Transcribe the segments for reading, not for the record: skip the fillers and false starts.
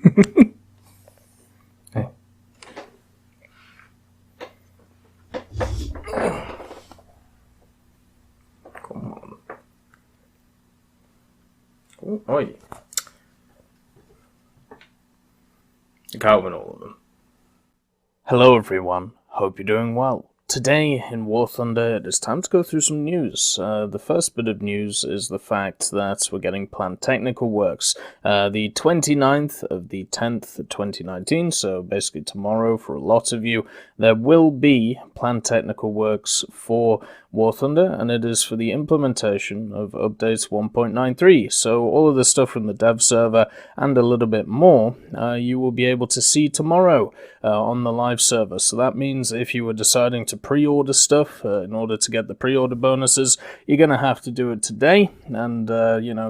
Hey. Come on. Oh, oi. You can't win all of them. Hello everyone, hope you're doing well. Today in War Thunder, it is time to go through some news. The first bit of news is the fact that we're getting planned technical works. The 29th of the 10th, 2019, so basically tomorrow for a lot of you, there will be planned technical works for War Thunder, and it is for the implementation of updates 1.93. So all of the stuff from the dev server and a little bit more, you will be able to see tomorrow on the live server. So that means if you were deciding to pre-order stuff in order to get the pre-order bonuses, you're going to have to do it today and,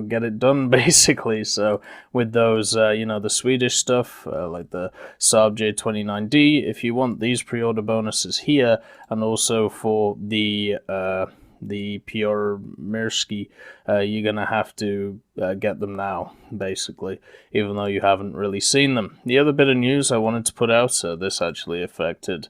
get it done basically. So with those, the Swedish stuff, like the Saab J29D, if you want these pre-order bonuses here, and also for the Piotr Mirsky, you're going to have to get them now, basically, even though you haven't really seen them. The other bit of news I wanted to put out, this actually affected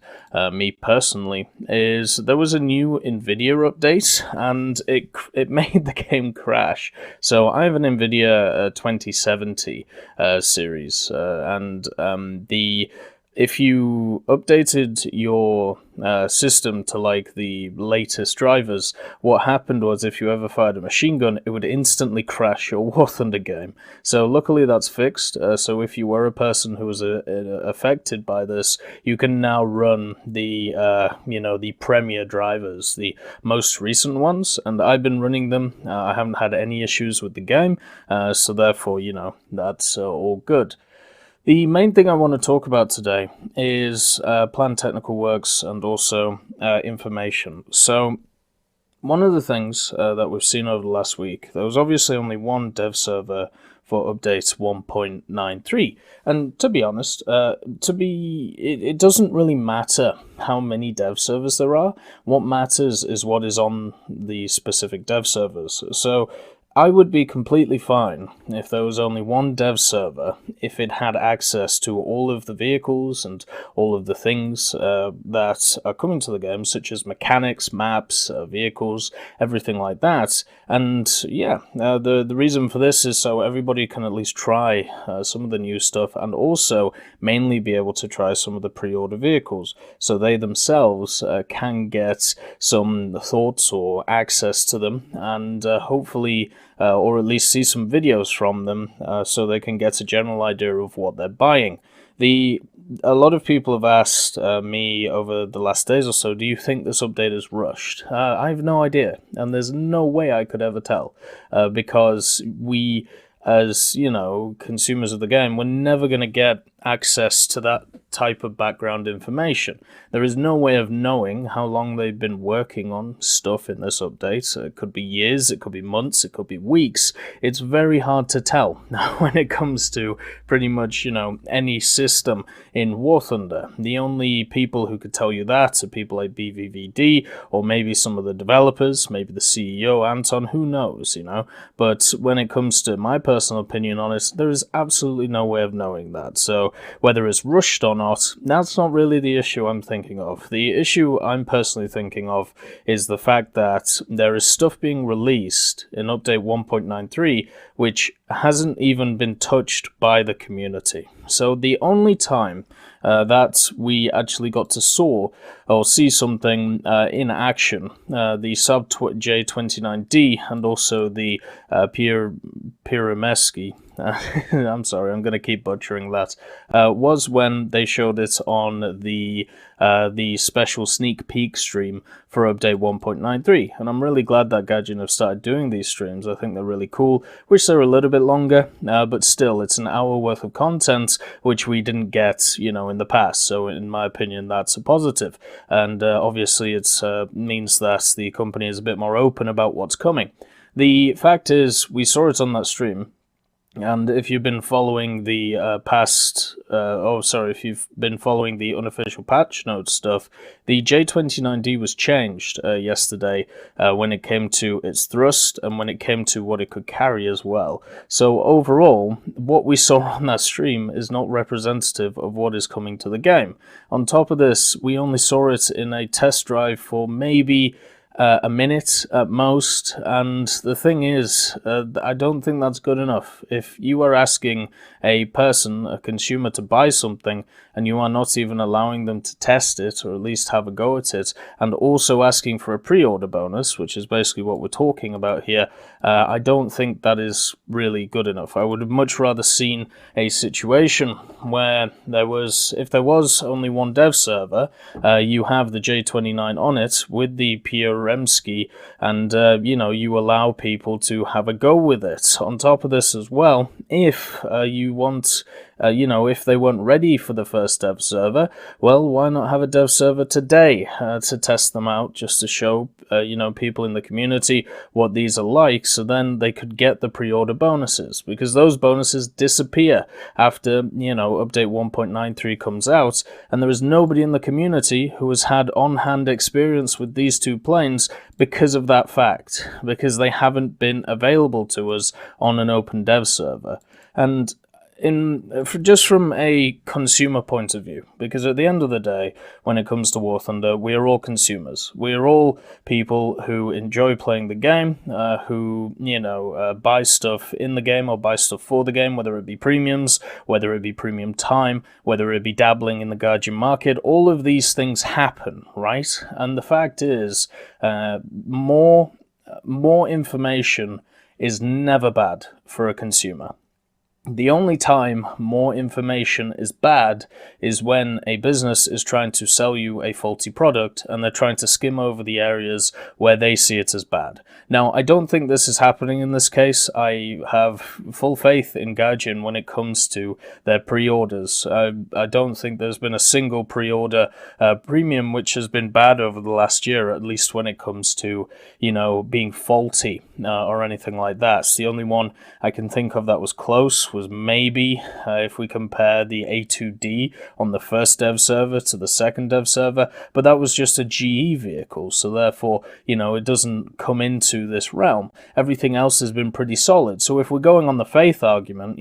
me personally, is there was a new NVIDIA update, and it made the game crash. So I have an NVIDIA 2070 series, and if you updated your system to like the latest drivers, what happened was if you ever fired a machine gun, it would instantly crash your War Thunder game. So luckily that's fixed. So if you were a person who was affected by this, you can now run the the premier drivers, the most recent ones, and I've been running them. I haven't had any issues with the game, so therefore that's all good. The main thing I want to talk about today is planned technical works and also information. So one of the things that we've seen over the last week, there was obviously only one dev server for update 1.93. And to be honest, it doesn't really matter how many dev servers there are. What matters is what is on the specific dev servers. So I would be completely fine if there was only one dev server, if it had access to all of the vehicles and all of the things that are coming to the game, such as mechanics, maps, vehicles, everything like that. And yeah, the reason for this is so everybody can at least try some of the new stuff, and also mainly be able to try some of the pre-order vehicles, so they themselves can get some thoughts or access to them, and hopefully or at least see some videos from them so they can get a general idea of what they're buying. A lot of people have asked me over the last days or so, do you think this update is rushed? I have no idea, and there's no way I could ever tell, because we, as consumers of the game, we're never going to get access to that type of background information. There is no way of knowing how long they've been working on stuff in this update. It could be years, it could be months, it could be weeks. It's very hard to tell when it comes to pretty much, any system in War Thunder. The only people who could tell you that are people like BVVD, or maybe some of the developers, maybe the CEO, Anton, who knows, But when it comes to my personal opinion on it, there is absolutely no way of knowing that. So whether it's rushed or not, that's not really the issue I'm thinking of. The issue I'm personally thinking of is the fact that there is stuff being released in update 1.93 which hasn't even been touched by the community. So the only time that we actually got to see something in action, the Saab J29D and also the Pyramesky, I'm sorry, I'm going to keep butchering that, was when they showed it on the special sneak peek stream for update 1.93, and I'm really glad that Gaijin have started doing these streams. I think they're really cool. Wish they were a little bit longer, but still, it's an hour worth of content which we didn't get, in the past. So in my opinion, that's a positive, and obviously it means that the company is a bit more open about what's coming. The fact is, we saw it on that stream. And if you've been following the if you've been following the unofficial patch notes stuff, the J29D was changed yesterday when it came to its thrust and when it came to what it could carry as well. So overall, what we saw on that stream is not representative of what is coming to the game. On top of this, we only saw it in a test drive for maybe a minute at most, and the thing is, I don't think that's good enough. If you are asking a person, a consumer, to buy something, and you are not even allowing them to test it, or at least have a go at it, and also asking for a pre-order bonus, which is basically what we're talking about here, I don't think that is really good enough. I would have much rather seen a situation where if there was only one dev server, you have the J29 on it with the Pieremski, and you allow people to have a go with it. On top of this as well, if you want, if they weren't ready for the first dev server, well, why not have a dev server today to test them out, just to show people in the community what these are like, so then they could get the pre-order bonuses, because those bonuses disappear after update 1.93 comes out, and there is nobody in the community who has had on-hand experience with these two planes because of that fact, because they haven't been available to us on an open dev server. And just from a consumer point of view, because at the end of the day, when it comes to War Thunder, we are all consumers. We are all people who enjoy playing the game, who buy stuff in the game or buy stuff for the game, whether it be premiums, whether it be premium time, whether it be dabbling in the Guardian market. All of these things happen, right? And the fact is, more information is never bad for a consumer. The only time more information is bad is when a business is trying to sell you a faulty product and they're trying to skim over the areas where they see it as bad. Now, I don't think this is happening in this case. I have full faith in Gaijin when it comes to their pre-orders. I don't think there's been a single pre-order premium which has been bad over the last year, at least when it comes to, being faulty or anything like that. The only one I can think of that was close was maybe if we compare the A2D on the first dev server to the second dev server, but that was just a GE vehicle, so therefore, it doesn't come into this realm. Everything else has been pretty solid, so if we're going on the faith argument,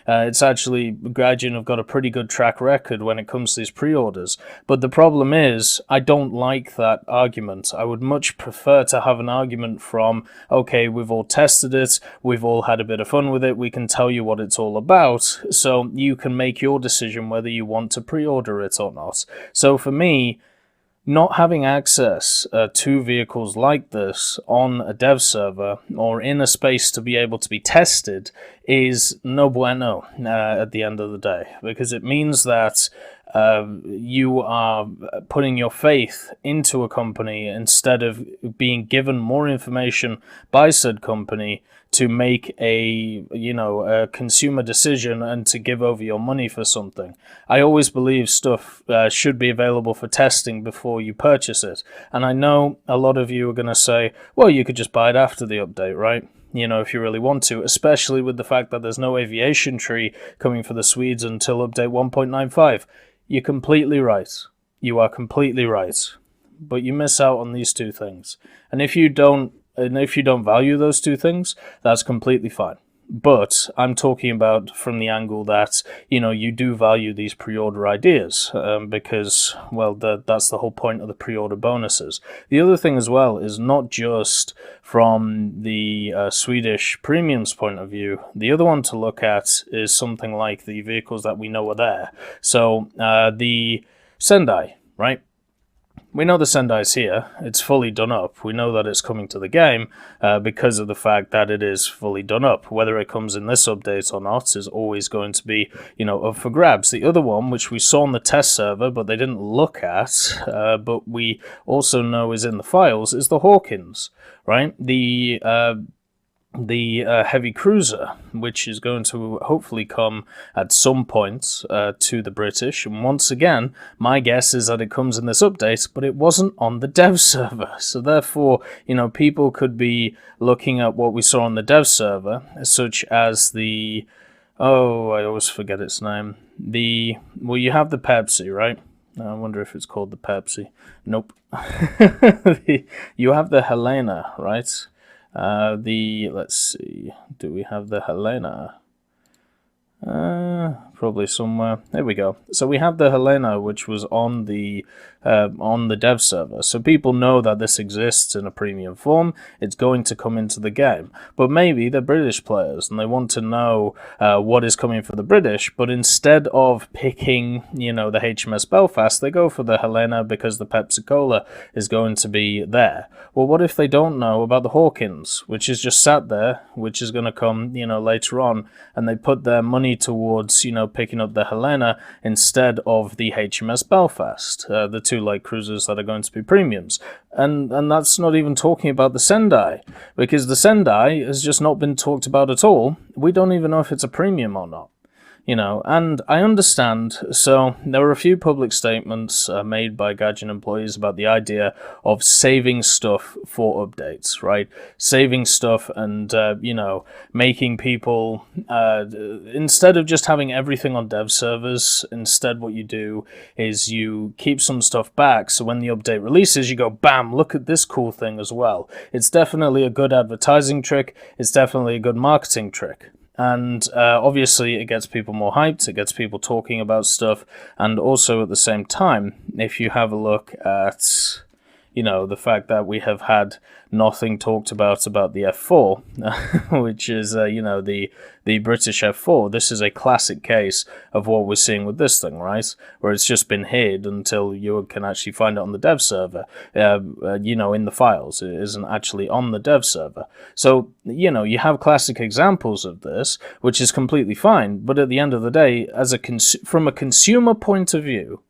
it's actually, Gaijin have got a pretty good track record when it comes to these pre-orders, but the problem is, I don't like that argument. I would much prefer to have an argument from, okay, we've all tested it, we've all had a bit of fun with it, we can tell you what it's all about, so you can make your decision whether you want to pre-order it or not. So for me, not having access to vehicles like this on a dev server or in a space to be able to be tested is no bueno at the end of the day, because it means that you are putting your faith into a company instead of being given more information by said company to make a consumer decision and to give over your money for something. I always believe stuff should be available for testing before you purchase it. And I know a lot of you are going to say, well, you could just buy it after the update, right? If you really want to, especially with the fact that there's no aviation tree coming for the Swedes until update 1.95. You're completely right. You are completely right. But you miss out on these two things. And if you don't value those two things, that's completely fine. But I'm talking about from the angle that, you do value these pre-order ideas because, well, that's the whole point of the pre-order bonuses. The other thing as well is not just from the Swedish premiums point of view. The other one to look at is something like the vehicles that we know are there. So the Sendai, right? We know the Sendai is here, it's fully done up. We know that it's coming to the game because of the fact that it is fully done up. Whether it comes in this update or not is always going to be, up for grabs. The other one, which we saw on the test server, but they didn't look at, but we also know is in the files, is the Hawkins, right? The the heavy cruiser, which is going to hopefully come at some point to the British. And once again, my guess is that it comes in this update, but it wasn't on the dev server. So therefore, people could be looking at what we saw on the dev server, such as the... Oh, I always forget its name. Well, you have the Pepsi, right? I wonder if it's called the Pepsi. Nope. You have the Helena, right? Let's see, do we have the Helena? Probably somewhere. There we go. So we have the Helena, which was on the dev server. So people know that this exists in a premium form. It's going to come into the game. But maybe they're British players and they want to know what is coming for the British. But instead of picking, the HMS Belfast, they go for the Helena because the Pepsi Cola is going to be there. Well, what if they don't know about the Hawkins, which is just sat there, which is going to come, later on, and they put their money towards, picking up the Helena instead of the HMS Belfast, the two light cruisers that are going to be premiums. And that's not even talking about the Sendai, because the Sendai has just not been talked about at all. We don't even know if it's a premium or not. And I understand, so there were a few public statements made by Gadget employees about the idea of saving stuff for updates, right? Saving stuff and, making people, instead of just having everything on dev servers, instead what you do is you keep some stuff back, so when the update releases, you go, bam, look at this cool thing as well. It's definitely a good advertising trick, it's definitely a good marketing trick. And obviously it gets people more hyped, it gets people talking about stuff, and also at the same time, if you have a look at, the fact that we have had nothing talked about the F4, which is, the British F4. This is a classic case of what we're seeing with this thing, right? Where it's just been hid until you can actually find it on the dev server, in the files. It isn't actually on the dev server. So, you have classic examples of this, which is completely fine, but at the end of the day, from a consumer point of view,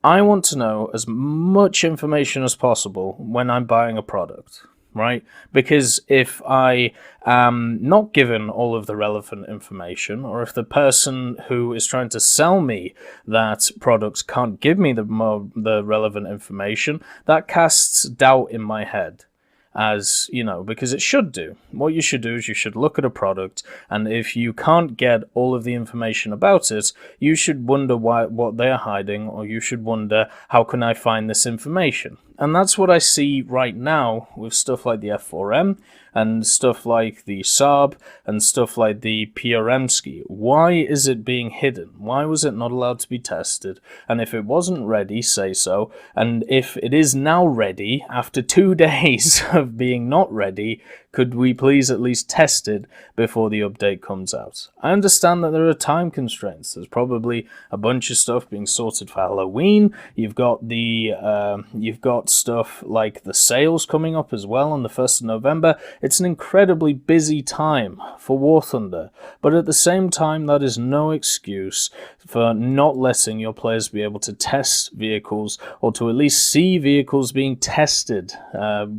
I want to know as much information as possible when I'm buying a product, right? Because if I am not given all of the relevant information, or if the person who is trying to sell me that product can't give me the relevant information, that casts doubt in my head. As because it should do. What you should do is you should look at a product, and if you can't get all of the information about it, you should wonder what they're hiding, or you should wonder, how can I find this information? And that's what I see right now with stuff like the F4M, and stuff like the Saab, and stuff like the PRM-ski. Why is it being hidden? Why was it not allowed to be tested? And if it wasn't ready, say so. And if it is now ready, after 2 days of being not ready, could we please at least test it before the update comes out? I understand that there are time constraints. There's probably a bunch of stuff being sorted for Halloween. You've got stuff like the sales coming up as well on the 1st of November. It's an incredibly busy time for War Thunder, but at the same time, that is no excuse for not letting your players be able to test vehicles, or to at least see vehicles being tested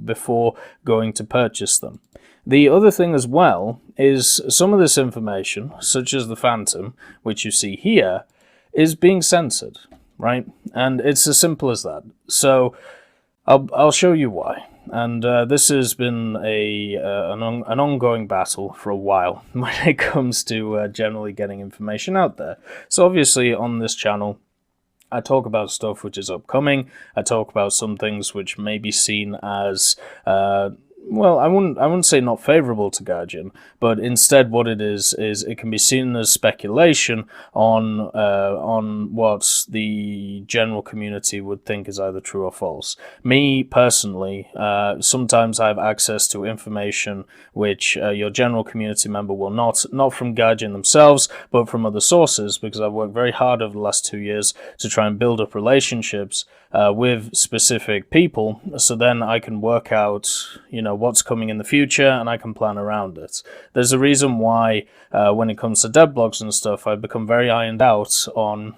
before going to purchase them. The other thing as well is some of this information, such as the Phantom, which you see here, is being censored, right? And it's as simple as that. So I'll show you why. And this has been an ongoing battle for a while when it comes to generally getting information out there. So obviously on this channel, I talk about stuff which is upcoming. I talk about some things which may be seen as well, I wouldn't say not favorable to Guardian, but instead what it is it can be seen as speculation on what the general community would think is either true or false. Me personally, sometimes I have access to information which your general community member will not from Guardian themselves, but from other sources, because I've worked very hard over the last 2 years to try and build up relationships with specific people, so then I can work out, what's coming in the future, and I can plan around it. There's a reason why when it comes to dev blogs and stuff, I've become very ironed out on,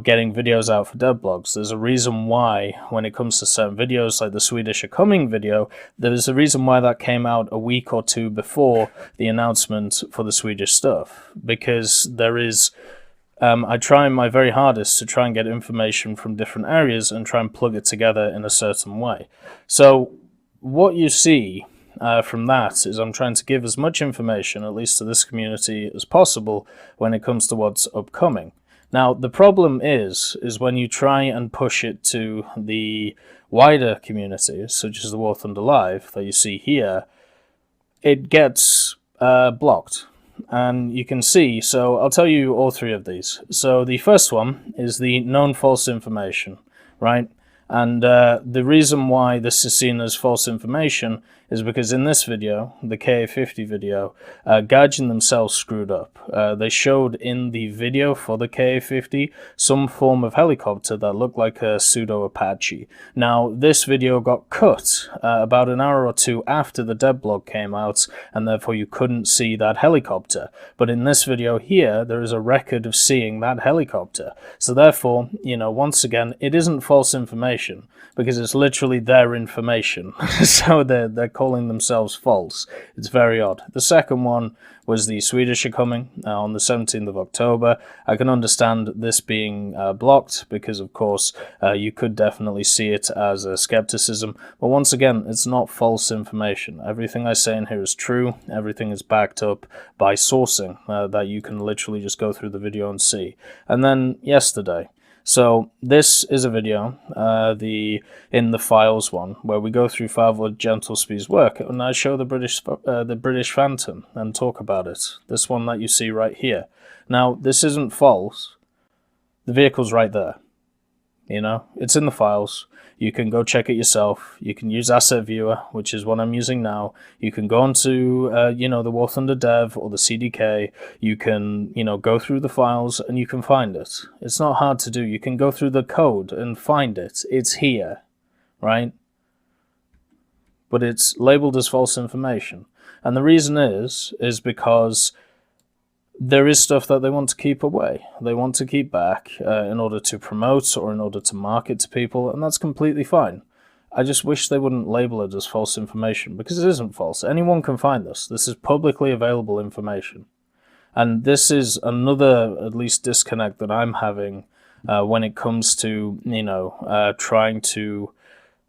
getting videos out for devlogs. There's a reason why, when it comes to certain videos, like the Swedish are coming video, there's a reason why that came out a week or two before the announcement for the Swedish stuff, because there is I try my very hardest to try and get information from different areas and try and plug it together in a certain way. So what you see from that is I'm trying to give as much information, at least to this community, as possible when it comes to what's upcoming. Now, the problem is when you try and push it to the wider community, such as the War Thunder Live that you see here, it gets blocked. And you can see, so I'll tell you all three of these. So the first one is the known false information, right? And the reason why this is seen as false information is because in this video, the KA50 video, Gaijin themselves screwed up. They showed in the video for the KA50 some form of helicopter that looked like a pseudo Apache. Now, this video got cut about an hour or two after the devlog came out, and therefore you couldn't see that helicopter. But in this video here, there is a record of seeing that helicopter. So therefore, once again, it isn't false information, because it's literally their information. So they're calling themselves false. It's very odd. The second one was the Swedish are coming on the 17th of October. I can understand this being blocked because, of course, you could definitely see it as a skepticism. But once again, it's not false information. Everything I say in here is true. Everything is backed up by sourcing that you can literally just go through the video and see. And then yesterday, so this is a video, in the files one, where we go through Father Gentlespeed's work, and I show the British Phantom and talk about it. This one that you see right here. Now, this isn't false. The vehicle's right there. It's in the files. You can go check it yourself. You can use Asset Viewer, which is what I'm using now. You can go onto, the War Thunder Dev or the CDK. You can, go through the files and you can find it. It's not hard to do. You can go through the code and find it. It's here, right? But it's labeled as false information. And the reason is because there is stuff that they want to keep away. They want to keep back in order to promote or in order to market to people, and that's completely fine. I just wish they wouldn't label it as false information, because it isn't false. Anyone can find this. This is publicly available information. And this is another, at least, disconnect that I'm having when it comes to,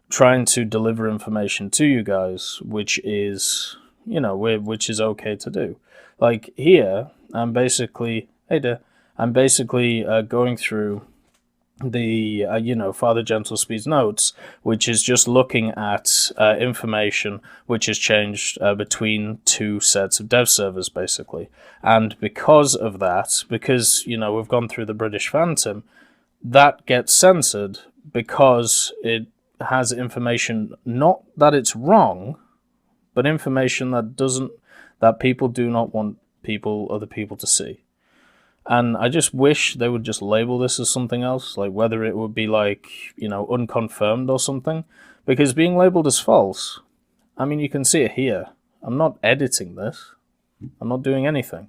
trying to deliver information to you guys, which is, which is okay to do. Like here, I'm basically, going through the, Father Gentlespeed's notes, which is just looking at information which has changed between two sets of dev servers, basically. And because of that, because, we've gone through the British Phantom, that gets censored because it has information, not that it's wrong, but information that people do not want other people to see. And I just wish they would just label this as something else, like whether it would be like, unconfirmed or something, because being labeled as false, I mean, you can see it here. I'm not editing this. I'm not doing anything.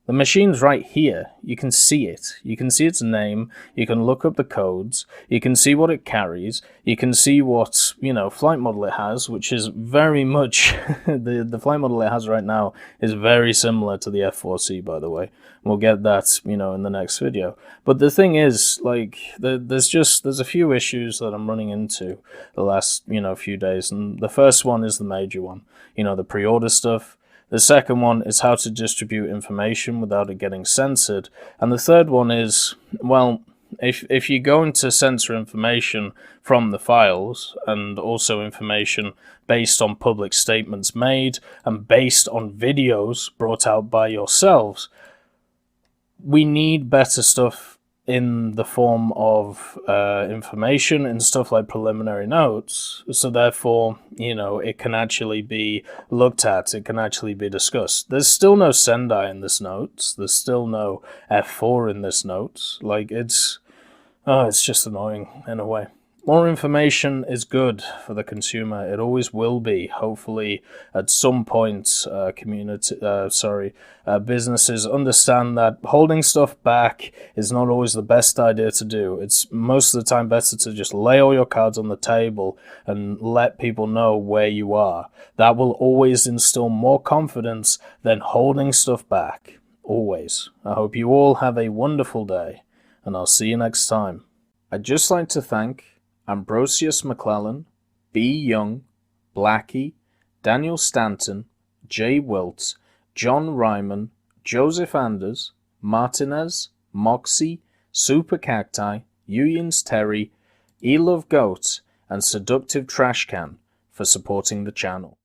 The machine's right here. You can see it. You can see its name. You can look up the codes. You can see what it carries. You can see what, flight model it has, which is very much, the flight model it has right now is very similar to the F4C, by the way. We'll get that, in the next video. But the thing is, like, there's a few issues that I'm running into the last, few days. And the first one is the major one, the pre-order stuff. The second one is how to distribute information without it getting censored. And the third one is, well, if you're going to censor information from the files and also information based on public statements made and based on videos brought out by yourselves, we need better stuff in the form of information and stuff like preliminary notes, so therefore, it can actually be looked at, it can actually be discussed. There's still no Sendai in this notes, there's still no F4 in this notes, like, it's just annoying in a way. More information is good for the consumer. It always will be. Hopefully, at some point, businesses understand that holding stuff back is not always the best idea to do. It's most of the time better to just lay all your cards on the table and let people know where you are. That will always instill more confidence than holding stuff back. Always. I hope you all have a wonderful day, and I'll see you next time. I'd just like to thank Ambrosius McClellan, B. Young, Blackie, Daniel Stanton, Jay Wilt, John Ryman, Joseph Anders, Martinez, Moxie, Super Cacti, Uyins Terry, Elove Goat, and Seductive Trash Can for supporting the channel.